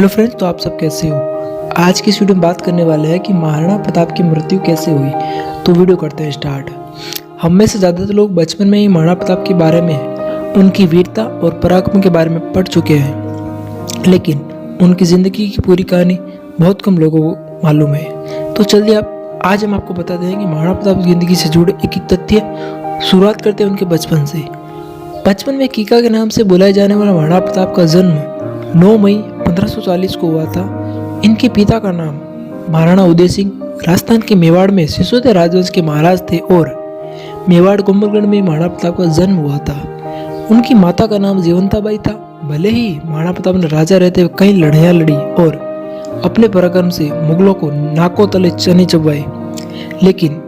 Hello friends, तो आप सब कैसे हो। आज की इस वीडियो में बात करने वाले हैं कि महाराणा प्रताप की मृत्यु कैसे हुई। तो वीडियो करते हैं स्टार्ट। हम में से ज़्यादातर लोग बचपन में ही महाराणा प्रताप के बारे में, उनकी वीरता और पराक्रम के बारे में पढ़ चुके हैं, लेकिन उनकी ज़िंदगी की पूरी कहानी बहुत कम लोगों को मालूम है। तो चलिए आज हम आपको बताते हैं कि महाराणा प्रताप की ज़िंदगी से जुड़े एक एक तथ्य। शुरुआत करते हैं उनके बचपन से। बचपन में कीका के नाम से बुलाए जाने वाला महाराणा प्रताप का जन्म 9 मई 1540 को हुआ था। इनके पिता का नाम महाराणा उदय सिंह राजस्थान के मेवाड़ में सिसोदिया राजवंश के महाराज थे और मेवाड़ कुंभलगढ़ में महाराणा प्रताप का जन्म हुआ था। उनकी माता का नाम जीवंताबाई था। भले ही महाराणा प्रताप ने राजा रहते हुए कई लड़ाइयाँ लड़ी और अपने पराक्रम से मुगलों को नाकों तले चने चबवाए, लेकिन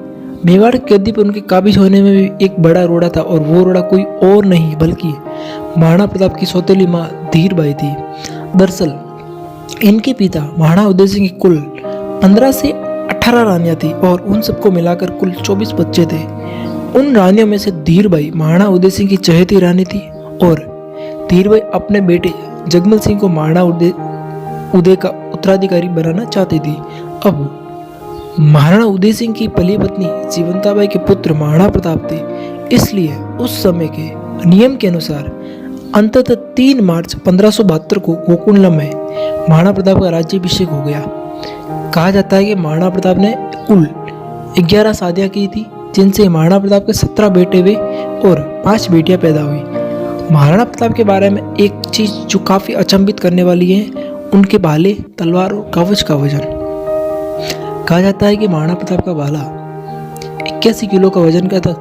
मेवाड़ की गद्दी पर उनके काबिज होने में भी एक बड़ा रोड़ा था, और वो रोड़ा कोई और नहीं बल्कि महाराणा प्रताप की सौतेली माँ धीरबाई थी। दरअसल इनके पिता महाराणा उदय सिंह की कुल 15 से 18 रानियां थी और उन सबको मिलाकर कुल 24 बच्चे थे। उन रानियों में से धीरबाई महाराणा उदय सिंह की चहेती रानी थी और धीरबाई अपने बेटे जगमल सिंह को महाराणा उदय का उत्तराधिकारी बनाना चाहती थी। अब महाराणा उदय सिंह की पहली पत्नी जीवंताबाई के पुत्र महाराणा प्रताप थे, इसलिए उस समय के नियम के अनुसार अंततः 3 मार्च 1572 को गोकुंडलम में महाराणा प्रताप का राज्याभिषेक हो गया। कहा जाता है कि महाराणा प्रताप ने कुल 11 शादियां की थी, जिनसे महाराणा प्रताप के 17 बेटे हुए और 5 बेटियां पैदा हुई। महाराणा प्रताप के बारे में एक चीज जो काफी अचंभित करने वाली है, उनके भाले, तलवार और कवच का वजन। कहा जाता है कि महाराणा प्रताप का भाला 81 किलो का वजन का था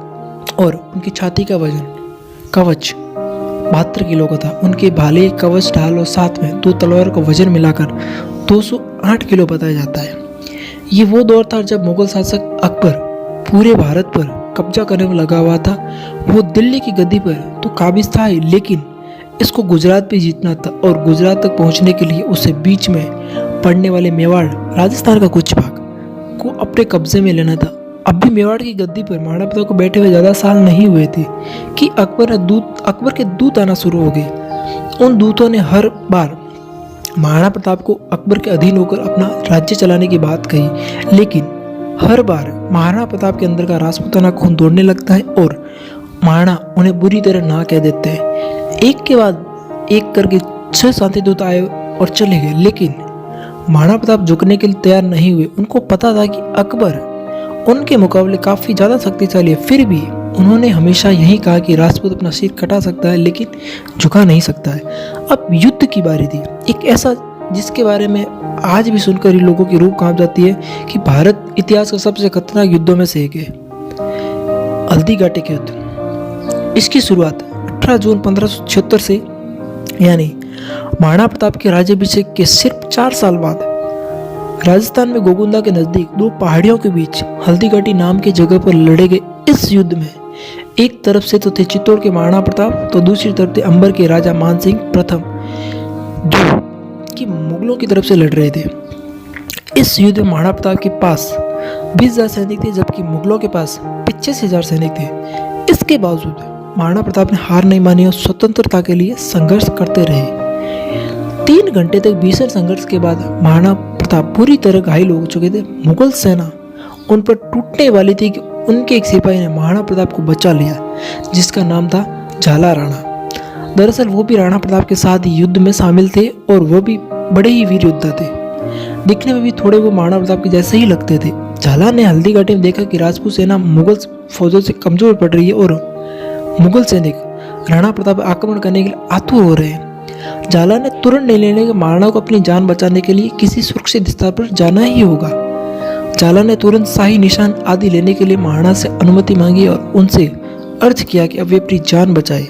और उनकी छाती का वजन कवच 72 किलो का था। उनके भाले, कवच, ढाल और साथ में 2 तलवार का वजन मिलाकर 208 किलो बताया जाता है। ये वो दौर था जब मुगल शासक अकबर पूरे भारत पर कब्जा करने में लगा हुआ था। वो दिल्ली की गद्दी पर तो काबिज था ही, लेकिन इसको गुजरात भी जीतना था और गुजरात तक पहुंचने के लिए उसे बीच में पड़ने वाले मेवाड़, राजस्थान का कुछ भाग को अपने कब्जे में लेना था। अब भी मेवाड़ की गद्दी पर महाराणा प्रताप को बैठे हुए ज़्यादा साल नहीं हुए थे कि अकबर के दूत आना शुरू हो गए। उन दूतों ने हर बार महाराणा प्रताप को अकबर के अधीन होकर अपना राज्य चलाने की बात कही, लेकिन हर बार महाराणा प्रताप के अंदर का राजपूताना खून दौड़ने लगता है और महाराणा उन्हें बुरी तरह ना कह देते हैं। एक के बाद एक करके 6 शांति दूत आए और चले गए, लेकिन महाराणा प्रताप झुकने के लिए तैयार नहीं हुए। उनको पता था कि अकबर उनके मुकाबले काफ़ी ज़्यादा शक्तिशाली है, फिर भी उन्होंने हमेशा यही कहा कि राजपूत अपना सिर कटा सकता है लेकिन झुका नहीं सकता है। अब युद्ध की बारी थी, एक ऐसा जिसके बारे में आज भी सुनकर ही लोगों की रूह कांप जाती है कि भारत इतिहास का सबसे खतरनाक युद्धों में से एक है, हल्दी घाटी के युद्ध। इसकी शुरुआत 18 जून 1576 से, यानी महाराणा प्रताप के राज्याभिषेक के सिर्फ 4 साल बाद राजस्थान में गोकुंदा के नजदीक 2 पहाड़ियों के बीच हल्दी घाटी नाम की जगह पर लड़े गए इस युद्ध में एक तरफ से तो थे चित्तौड़ के महाराणा प्रताप, तो दूसरी तरफ थे अंबर के राजा मानसिंह प्रथम, जो कि मुगलों की तरफ से लड़ रहे थे। इस युद्ध में महाराणा प्रताप के पास 20,000 सैनिक थे, जबकि मुगलों के पास 85,000 सैनिक थे। इसके बावजूद महाराणा प्रताप ने हार नहीं मानी और स्वतंत्रता के लिए संघर्ष करते रहे। 3 घंटे तक भीषण संघर्ष के बाद महाराणा प्रताप पूरी तरह घायल हो चुके थे। मुगल सेना उन पर टूटने वाली थी कि उनके एक सिपाही ने महाराणा प्रताप को बचा लिया, जिसका नाम था झाला राणा। दरअसल वो भी राणा प्रताप के साथ ही युद्ध में शामिल थे और वो भी बड़े ही वीर योद्धा थे। दिखने में भी थोड़े वो महाराणा प्रताप के जैसे ही लगते थे। झाला ने हल्दी घाटी में देखा कि राजपूत सेना मुगल फौजों से कमजोर पड़ रही है और मुगल सैनिक राणा प्रताप आक्रमण करने के लिए आतुर हो रहे हैं। झाला ने तुरंत निर्णय लिया कि महाराणा को अपनी जान बचाने के लिए किसी सुरक्षित स्थान पर जाना ही होगा। झाला ने तुरंत शाही निशान आदि लेने के लिए महाराणा से अनुमति मांगी और उनसे अर्ज किया कि अब वे अपनी जान बचाए।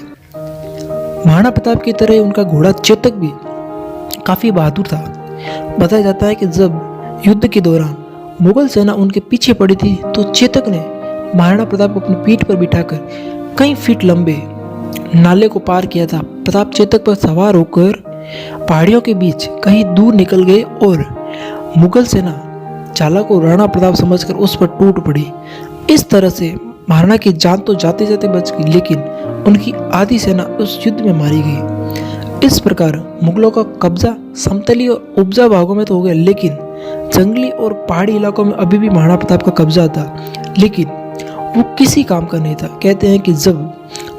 महाराणा प्रताप की तरह उनका घोड़ा चेतक भी काफी बहादुर था। बताया जाता है कि जब युद्ध के दौरान मुगल सेना उनके पीछे पड़ी थी, तो चेतक ने महाराणा प्रताप को अपनी पीठ पर बिठाकर कई फीट लंबे नाले को पार किया था। प्रताप चेतक पर सवार होकर पहाड़ियों के बीच कहीं दूर निकल गए और मुगल सेना झाला को राणा प्रताप समझकर उस पर टूट पड़ी। इस तरह से महाराणा की जान तो जाते जाते बच गई, लेकिन उनकी आधी सेना उस युद्ध में मारी गई। इस प्रकार मुगलों का कब्जा समतली और उपजाऊ भागों में तो हो गया, लेकिन जंगली और पहाड़ी इलाकों में अभी भी महाराणा प्रताप का कब्जा था, लेकिन वो किसी काम का नहीं था। कहते हैं कि जब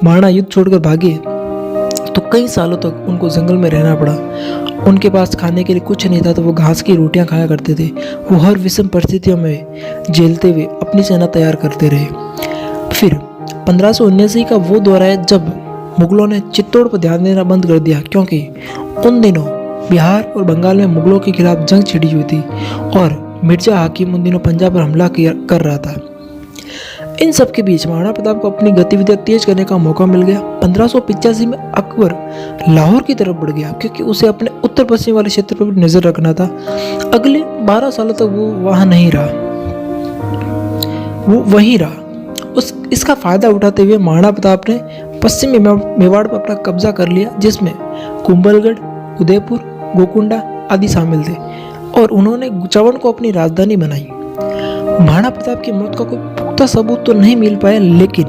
महाराणा युद्ध छोड़कर भागे तो कई सालों तक उनको जंगल में रहना पड़ा। उनके पास खाने के लिए कुछ नहीं था, तो वो घास की रोटियां खाया करते थे। वो हर विषम परिस्थितियों में झेलते हुए अपनी सेना तैयार करते रहे। फिर 1579 का वो दौर है जब मुगलों ने चित्तौड़ पर ध्यान देना बंद कर दिया, क्योंकि उन दिनों बिहार और बंगाल में मुगलों के खिलाफ जंग छिड़ी हुई थी और मिर्जा हाकिम उन दिनों पंजाब पर हमला कर रहा था। इन सब के बीच महाराणा प्रताप को अपनी गतिविधियां तेज करने का मौका मिल गया। 1585 में अकबर लाहौर की तरफ बढ़ गया, क्योंकि उसे अपने उत्तर पश्चिम वाले क्षेत्र पर भी नजर रखना था। अगले 12 सालों तक वो वहां नहीं रहा, वो वहीं रहा। इसका फायदा उठाते हुए महाराणा प्रताप ने पश्चिमी मेवाड़ पर अपना कब्जा कर लिया, जिसमें कुंभलगढ़, उदयपुर, गोकुंडा आदि शामिल थे, और उन्होंने चवन को अपनी राजधानी बनाई। महाराणा प्रताप की मौत का कोई पुख्ता सबूत तो नहीं मिल पाया, लेकिन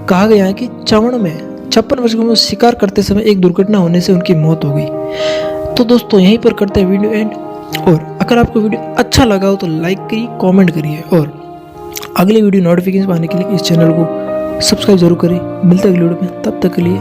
कहा गया है कि चवन में 56 वर्ष की उम्र में शिकार करते समय एक दुर्घटना होने से उनकी मौत हो गई। तो दोस्तों यहीं पर करते हैं वीडियो एंड, और अगर आपको वीडियो अच्छा लगा हो तो लाइक करिए, कमेंट करिए, और अगले वीडियो नोटिफिकेशन पाने के लिए इस चैनल को सब्सक्राइब जरूर करें। मिलते हैं अगले वीडियो में, तब तक के लिए।